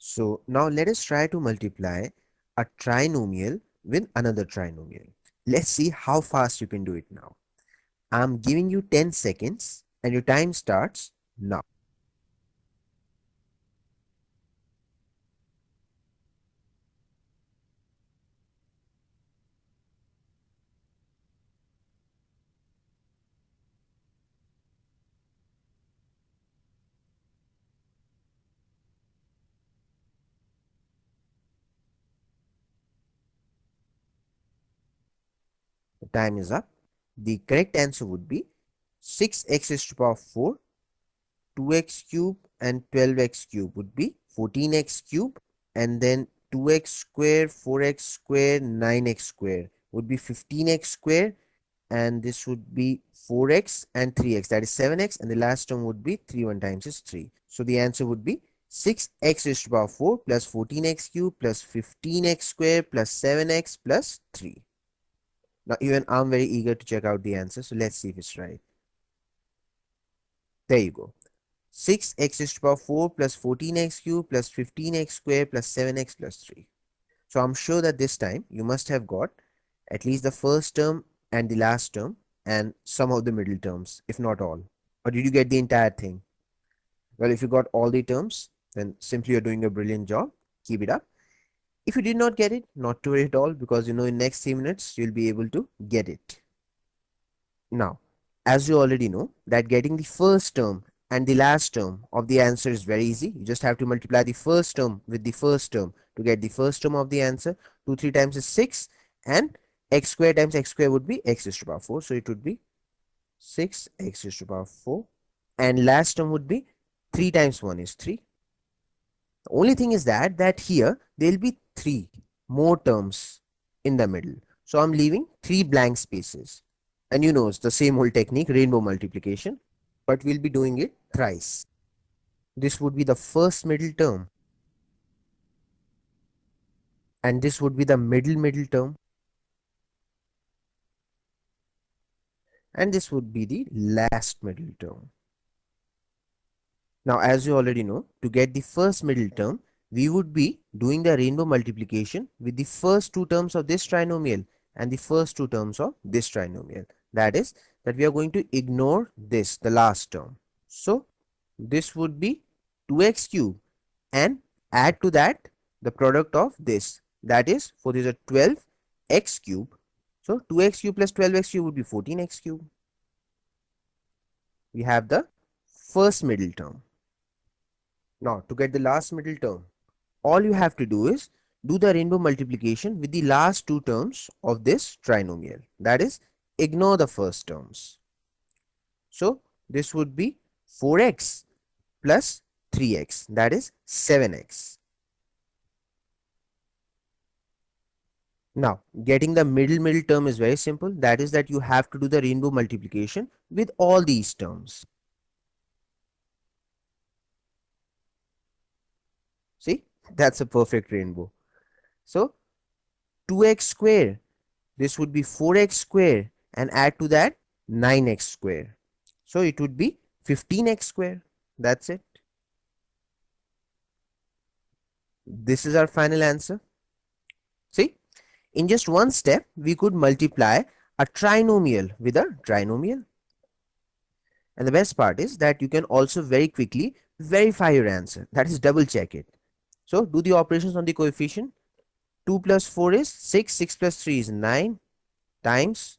So now let us try to multiply a trinomial with another trinomial. Let's see how fast you can do it now. I'm giving you 10 seconds and your time starts now. The time is up. The correct answer would be 6x raised to the power 4, 2x cube and 12x cube would be 14x cube, and then 2x square, 4x square, 9x square would be 15x square, and this would be 4x and 3x, that is 7x, and the last term would be 3 1 times is 3. So the answer would be 6x raised to the power 4 plus 14x cube plus 15x square plus 7x plus 3. Now even I'm very eager to check out the answer, so let's see if it's right. There you go. 6x raised to the power 4 plus 14x cube plus 15x square plus 7x plus 3. So I'm sure that this time you must have got at least the first term and the last term and some of the middle terms, if not all. Or did you get the entire thing? Well, if you got all the terms, then simply you're doing a brilliant job. Keep it up. If you did not get it, not to worry at all, because in next 3 minutes you'll be able to get it. Now, as you already know that getting the first term and the last term of the answer is very easy. You just have to multiply the first term with the first term to get the first term of the answer. 2 3 times is 6, and x square times x square would be x raised to the power 4. So it would be 6x raised to the power 4, and last term would be 3 times 1 is 3. The only thing is that here there will be 3 more terms in the middle. So I'm leaving 3 blank spaces. And it's the same old technique, rainbow multiplication, but we'll be doing it thrice. This would be the first middle term, and this would be the middle term, and this would be the last middle term. Now, as you already know, to get the first middle term, we would be doing the rainbow multiplication with the first 2 terms of this trinomial and the first 2 terms of this trinomial. That is, that we are going to ignore this, the last term. So, this would be 2x cube, and add to that the product of this. That is, for this is a 12x cube. So, 2x cube plus 12x cube would be 14x cube. We have the first middle term. Now, to get the last middle term, all you have to do is do the rainbow multiplication with the last 2 terms of this trinomial. That is, ignore the first terms. So, this would be 4x plus 3x, that is 7x. Now, getting the middle term is very simple. That is that you have to do the rainbow multiplication with all these terms. See, that's a perfect rainbow. So, 2x square, this would be 4x square, and add to that 9x square. So, it would be 15x square. That's it. This is our final answer. See, in just one step, we could multiply a trinomial with a trinomial. And the best part is that you can also very quickly verify your answer. That is, double check it. So, do the operations on the coefficient. 2 plus 4 is 6, 6 plus 3 is 9, times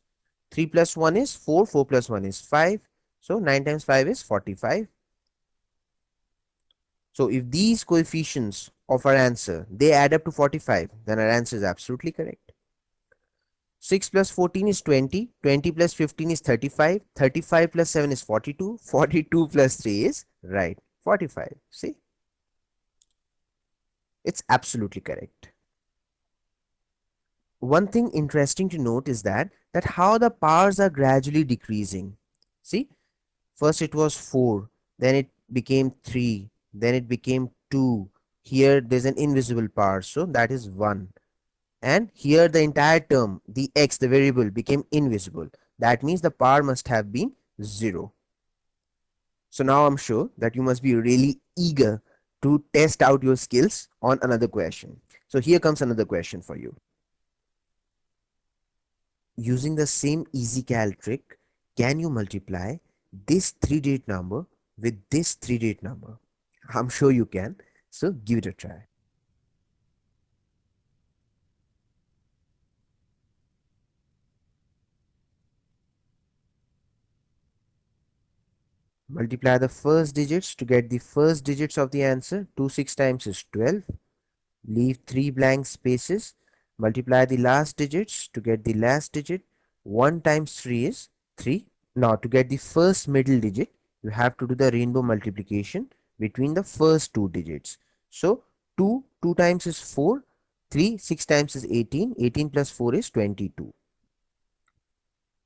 3 plus 1 is 4, 4 plus 1 is 5. So, 9 times 5 is 45. So, if these coefficients of our answer, they add up to 45, then our answer is absolutely correct. 6 plus 14 is 20, 20 plus 15 is 35, 35 plus 7 is 42, 42 plus 3 is right, 45. See? It's absolutely correct. One thing interesting to note is that how the powers are gradually decreasing. See, first it was 4, then it became 3, then it became 2. Here there's an invisible power, so that is 1. And here the entire term, the x, the variable, became invisible. That means the power must have been 0. So now I'm sure that you must be really eager to test out your skills on another question. So here comes another question for you. Using the same EasyCal trick, can you multiply this 3-digit number with this 3-digit number? I'm sure you can. So give it a try. Multiply the first digits to get the first digits of the answer. 2 6 times is 12. Leave 3 blank spaces. Multiply the last digits to get the last digit. 1 times 3 is 3. Now to get the first middle digit, you have to do the rainbow multiplication between the first two digits. So 2 times is 4. 3 6 times is 18. 18 plus 4 is 22.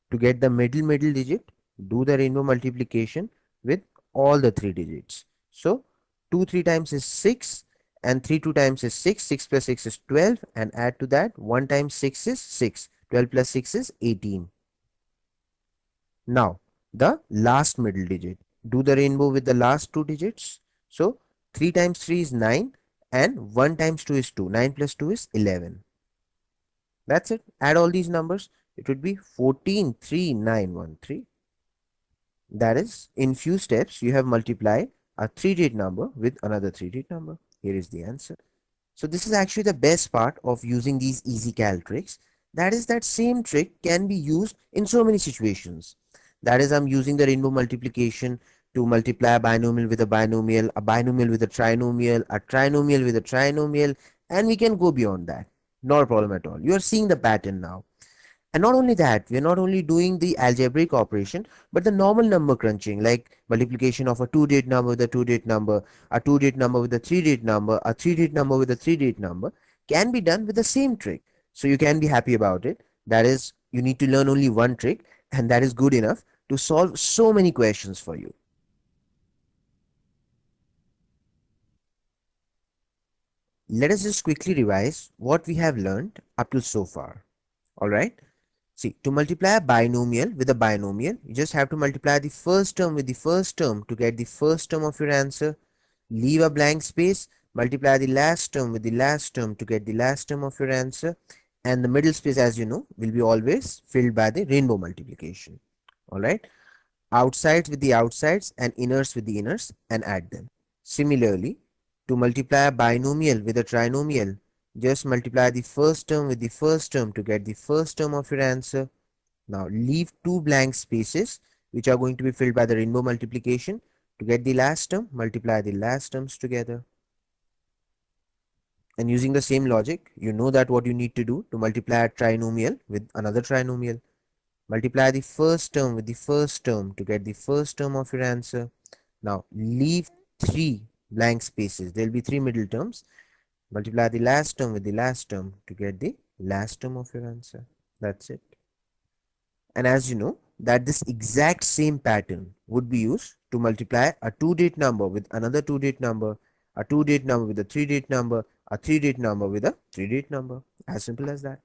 To get the middle digit, do the rainbow multiplication with all the 3 digits. So 2 3 times is 6 and 3 2 times is 6. 6 plus 6 is 12, and add to that 1 times 6 is 6. 12 plus 6 is 18. Now the last middle digit. Do the rainbow with the last two digits. So 3 times 3 is 9 and 1 times 2 is 2. 9 plus 2 is 11. That's it. Add all these numbers. It would be 143913. That is, in few steps, you have multiplied a 3-digit number with another 3-digit number. Here is the answer. So this is actually the best part of using these EasyCal tricks. That is, that same trick can be used in so many situations. That is, I'm using the rainbow multiplication to multiply a binomial with a binomial with a trinomial with a trinomial, and we can go beyond that. Not a problem at all. You are seeing the pattern now. And not only that, we are not only doing the algebraic operation, but the normal number crunching, like multiplication of a 2-digit number with a 2-digit number, a 2-digit number with a 3-digit number, a 3-digit number with a 3-digit number, can be done with the same trick. So you can be happy about it. That is, you need to learn only one trick, and that is good enough to solve so many questions for you. Let us just quickly revise what we have learned up to so far. Alright. See, to multiply a binomial with a binomial, you just have to multiply the first term with the first term to get the first term of your answer. Leave a blank space, multiply the last term with the last term to get the last term of your answer. And the middle space, as you know, will be always filled by the rainbow multiplication. Alright. Outsides with the outsides and inners with the inners, and add them. Similarly, to multiply a binomial with a trinomial, just multiply the first term with the first term to get the first term of your answer. Now leave 2 blank spaces which are going to be filled by the rainbow multiplication. To get the last term, multiply the last terms together. And using the same logic, you know that what you need to do to multiply a trinomial with another trinomial. Multiply the first term with the first term to get the first term of your answer. Now leave 3 blank spaces. There will be 3 middle terms. Multiply the last term with the last term to get the last term of your answer. That's it. And as you know, that this exact same pattern would be used to multiply a 2-digit number with another 2-digit number, a 2-digit number with a 3-digit number, a 3-digit number with a 3-digit number. As simple as that.